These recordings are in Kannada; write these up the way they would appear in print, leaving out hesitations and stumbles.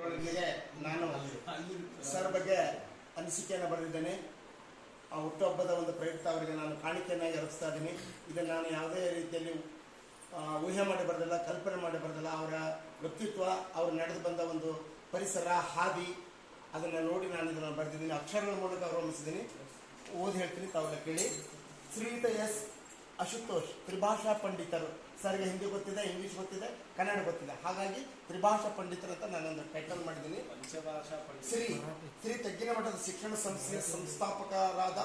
ನಿಮಗೆ ನಾನು ಸರ್ ಬಗ್ಗೆ ಅನಿಸಿಕೆಯನ್ನು ಬರೆದಿದ್ದೇನೆ. ಆ ಹುಟ್ಟುಹಬ್ಬದ ಒಂದು ಪ್ರಯುಕ್ತ ಅವರಿಗೆ ನಾನು ಕಾಣಿಕೆಯನ್ನಾಗಿ ಅರ್ಪಿಸ್ತಾ ಇದ್ದೀನಿ. ಇದನ್ನು ನಾನು ಯಾವುದೇ ರೀತಿಯಲ್ಲಿ ಊಹೆ ಮಾಡಿ ಬರೆದಿಲ್ಲ, ಕಲ್ಪನೆ ಮಾಡಿ ಬರೆದಿಲ್ಲ. ಅವರ ವ್ಯಕ್ತಿತ್ವ, ಅವರು ನಡೆದು ಬಂದ ಒಂದು ಪರಿಸರ, ಹಾದಿ, ಅದನ್ನು ನೋಡಿ ನಾನು ಇದನ್ನು ಬರೆದಿದ್ದೀನಿ. ಅಕ್ಷರಗಳ ಮೂಲಕ ಅವಲಂಬಿಸಿದ್ದೀನಿ. ಓದಿ ಹೇಳ್ತೀನಿ, ತಾವೆಲ್ಲ ಕೇಳಿ. ಶ್ರೀಯುತ ಎಸ್ ಅಶುತೋಷ್, ತ್ರಿಭಾಷಾ ಪಂಡಿತರು. ಸರ್ಗೆ ಹಿಂದಿ ಗೊತ್ತಿದೆ, ಇಂಗ್ಲಿಷ್ ಗೊತ್ತಿದೆ, ಕನ್ನಡ ಗೊತ್ತಿದೆ. ಹಾಗಾಗಿ ತ್ರಿಭಾಷಾ ಪಂಡಿತರು ಅಂತ ನಾನೊಂದು ಟೈಟಲ್ ಮಾಡಿದ್ದೀನಿ. ಶ್ರೀ ತೆಗ್ಗಿನ ಮಠದ ಶಿಕ್ಷಣ ಸಂಸ್ಥೆಯ ಸಂಸ್ಥಾಪಕರಾದ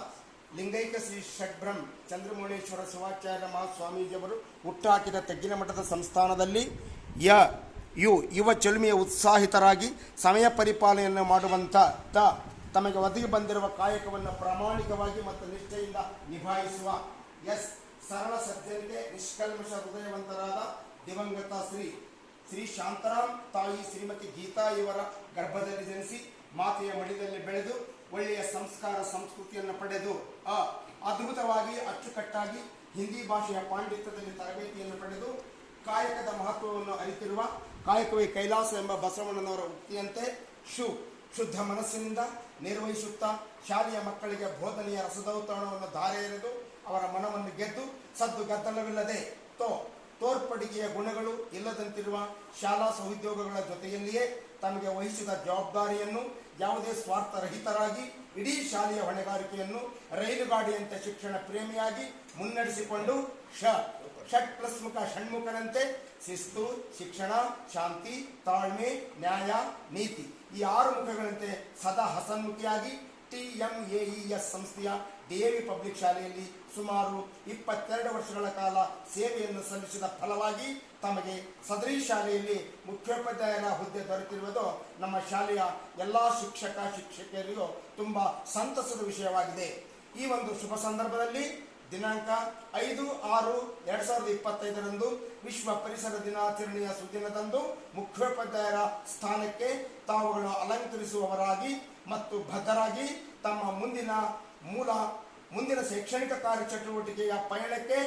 ಲಿಂಗೈಕ ಶ್ರೀ ಷಡ್ಬ್ರಹ್ಮ ಚಂದ್ರಮೌಳೇಶ್ವರ ಶಿವಾಚಾರ್ಯ ಮಹಾಸ್ವಾಮೀಜಿಯವರು ಹುಟ್ಟುಹಾಕಿದ ತೆಗ್ಗಿನ ಮಠದ ಸಂಸ್ಥಾನದಲ್ಲಿ ಯುವ ಚೆಲುಮೆಯ ಉತ್ಸಾಹಿತರಾಗಿ ಸಮಯ ಪರಿಪಾಲನೆಯನ್ನು ಮಾಡುವಂಥ ತಮಗೆ ಒದಗಿ ಬಂದಿರುವ ಕಾಯಕವನ್ನು ಪ್ರಾಮಾಣಿಕವಾಗಿ ಮತ್ತು ನಿಷ್ಠೆಯಿಂದ ನಿಭಾಯಿಸುವ ಸರಳ ಸಜ್ಜನಿಗೆ ನಿಷ್ಕಲ್ಮಶ ಹೃದಯವಂತರಾದ ದಿವಂಗತ ಶ್ರೀ ಶಾಂತಾರಾಮ್ ತಾಯಿ ಶ್ರೀಮತಿ ಗೀತಾ ಇವರ ಗರ್ಭದಲ್ಲಿ ಜನಿಸಿ ಮಾತೆಯ ಮಡಿದಲ್ಲಿ ಬೆಳೆದು ಒಳ್ಳೆಯ ಸಂಸ್ಕಾರ ಸಂಸ್ಕೃತಿಯನ್ನು ಪಡೆದು ಅದ್ಭುತವಾಗಿ ಅಚ್ಚುಕಟ್ಟಾಗಿ ಹಿಂದಿ ಭಾಷೆಯ ಪಾಂಡಿತ್ಯದಲ್ಲಿ ತರಬೇತಿಯನ್ನು ಪಡೆದು ಕಾಯಕದ ಮಹತ್ವವನ್ನು ಅರಿತಿರುವ ಕಾಯಕವೇ ಕೈಲಾಸ ಎಂಬ ಬಸವಣ್ಣನವರ ಉಕ್ತಿಯಂತೆ ಶುದ್ಧ ಮನಸ್ಸಿನಿಂದ ನಿರ್ವಹಿಸುತ್ತಾ ಶಾಲೆಯ ಮಕ್ಕಳಿಗೆ ಬೋಧನೆಯ ರಸದೌತಣವನ್ನು ಧಾರೆ ಎರೆದು ಅವರ ಮನವನ್ನು ಗೆದ್ದು ಸದ್ದು ಗದ್ದಲವಿಲ್ಲದೆ ತೋರ್ಪಡಿಗೆಯ ಗುಣಗಳು ಇಲ್ಲದಂತಿರುವ ಶಾಲಾ ಸಹೋದ್ಯೋಗಗಳ ಜೊತೆಯಲ್ಲಿಯೇ ತಮಗೆ ವಹಿಸಿದ ಜವಾಬ್ದಾರಿಯನ್ನು ಯಾವುದೇ ಸ್ವಾರ್ಥರಹಿತರಾಗಿ ಇಡೀ ಶಾಲೆಯ ಹೊಣೆಗಾರಿಕೆಯನ್ನು ರೈಲುಗಾಡಿಯಂತೆ ಶಿಕ್ಷಣ ಪ್ರೇಮಿಯಾಗಿ ಮುನ್ನಡೆಸಿಕೊಂಡು ಷಟ್ಪ್ಲಸ್ಮುಖ ಷಣ್ಮುಖನಂತೆ ಶಿಸ್ತು, ಶಿಕ್ಷಣ, ಶಾಂತಿ, ತಾಳ್ಮೆ, ನ್ಯಾಯ, ನೀತಿ ಈ 6 ಮುಖಗಳಂತೆ ಸದಾ ಹಸನ್ಮುಖಿಯಾಗಿ TMAES ಸಂಸ್ಥೆಯ DAV ಪಬ್ಲಿಕ್ ಶಾಲೆಯಲ್ಲಿ ಸುಮಾರು 22 ವರ್ಷಗಳ ಕಾಲ ಸೇವೆಯನ್ನು ಸಲ್ಲಿಸಿದ ಫಲವಾಗಿ ತಮಗೆ ಸದರಿ ಶಾಲೆಯಲ್ಲಿ ಮುಖ್ಯೋಪಾಧ್ಯಾಯರ ಹುದ್ದೆ ದೊರೆತಿರುವುದು ನಮ್ಮ ಶಾಲೆಯ ಎಲ್ಲ ಶಿಕ್ಷಕಿಯರಿಗೂ ತುಂಬ ಸಂತಸದ ವಿಷಯವಾಗಿದೆ. ಈ ಒಂದು ಶುಭ ಸಂದರ್ಭದಲ್ಲಿ ದಿನಾಂಕ 5/6/2025 ವಿಶ್ವ ಪರಿಸರ ದಿನಾಚರಣೆಯ ಸುದಿನದಂದು ಮುಖ್ಯೋಪಾಧ್ಯಾಯರ ಸ್ಥಾನಕ್ಕೆ ತಾವುಗಳು ಅಲಂಕರಿಸುವವರಾಗಿ ಮತ್ತು ಬದ್ಧರಾಗಿ ತಮ್ಮ ಮುಂದಿನ ಶೈಕ್ಷಣಿಕ ಕಾರ್ಯಚಟುವಟಿಕೆಯ ಪಯಣಕ್ಕೆ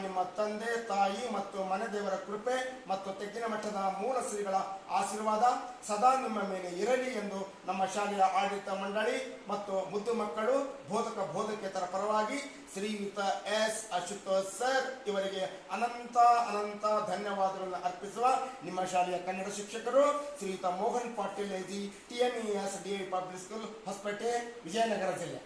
ನಿಮ್ಮ ತಂದೆ ತಾಯಿ ಮತ್ತು ಮನೆದೇವರ ಕೃಪೆ ಮತ್ತು ತೆಗ್ಗಿನ ಮಠದ ಮೂಲ ಶ್ರೀಗಳ ಆಶೀರ್ವಾದ ಸದಾ ನಿಮ್ಮ ಮೇಲೆ ಇರಲಿ ಎಂದು ನಮ್ಮ ಶಾಲೆಯ ಆಡಳಿತ ಮಂಡಳಿ ಮತ್ತು ಮುದ್ದು ಮಕ್ಕಳು ಬೋಧಕೇತರ ಪರವಾಗಿ ಶ್ರೀಯುತ ಎಸ್ ಅಶುತೋಷ್ ಸರ್ ಇವರಿಗೆ ಅನಂತ ಧನ್ಯವಾದಗಳನ್ನು ಅರ್ಪಿಸುವ ನಿಮ್ಮ ಶಾಲೆಯ ಕನ್ನಡ ಶಿಕ್ಷಕರು ಶ್ರೀಯುತ Mohan Patil TMAES DAV public school Hosapete, Vijayanagara ಜಿಲ್ಲೆ.